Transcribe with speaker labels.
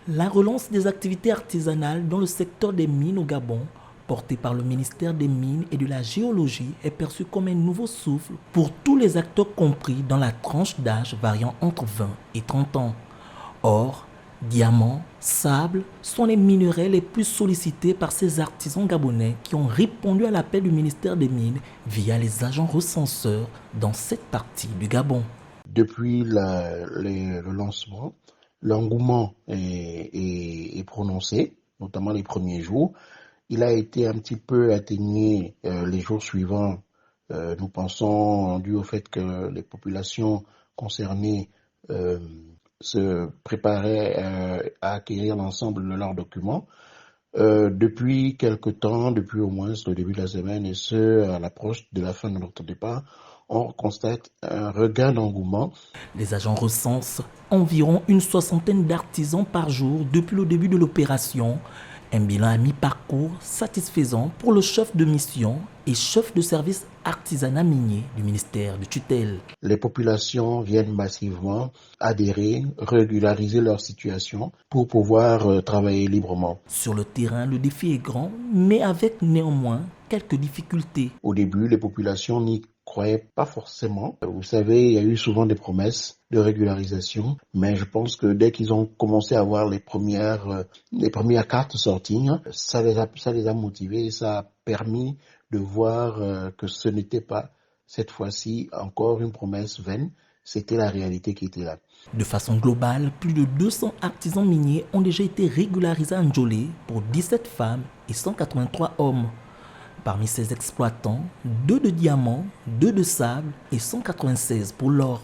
Speaker 1: La relance des activités artisanales dans le secteur des mines au Gabon, portée par le ministère des Mines et de la Géologie, est perçue comme un nouveau souffle pour tous les acteurs compris dans la tranche d'âge variant entre 20 et 30 ans. Or, diamants, sable sont les minerais les plus sollicités par ces artisans gabonais qui ont répondu à l'appel du ministère des Mines via les agents recenseurs dans cette partie du Gabon.
Speaker 2: Depuis le lancement, l'engouement est prononcé, notamment les premiers jours. Il a été un petit peu atténué les jours suivants. Nous pensons dû au fait que les populations concernées se préparaient à acquérir l'ensemble de leurs documents. Depuis quelque temps, depuis au moins le début de la semaine et ce, à l'approche de la fin de notre départ, on constate un regain d'engouement.
Speaker 1: Les agents recensent environ une soixantaine d'artisans par jour depuis le début de l'opération. Un bilan à mi-parcours satisfaisant pour le chef de mission et chef de service artisanat minier du ministère de tutelle.
Speaker 2: Les populations viennent massivement adhérer, régulariser leur situation pour pouvoir travailler librement.
Speaker 1: Sur le terrain, le défi est grand, mais avec néanmoins quelques difficultés.
Speaker 2: Au début, les populations n'y croyaient pas forcément. Vous savez, il y a eu souvent des promesses de régularisation, mais je pense que dès qu'ils ont commencé à voir les premières cartes sortir, ça les a motivés et ça a permis de voir que ce n'était pas cette fois-ci encore une promesse vaine, c'était la réalité qui était là.
Speaker 1: De façon globale, plus de 200 artisans miniers ont déjà été régularisés à Ndjolé pour 17 femmes et 183 hommes. Parmi ces exploitants, 2 de diamants, 2 de sable et 196 pour l'or.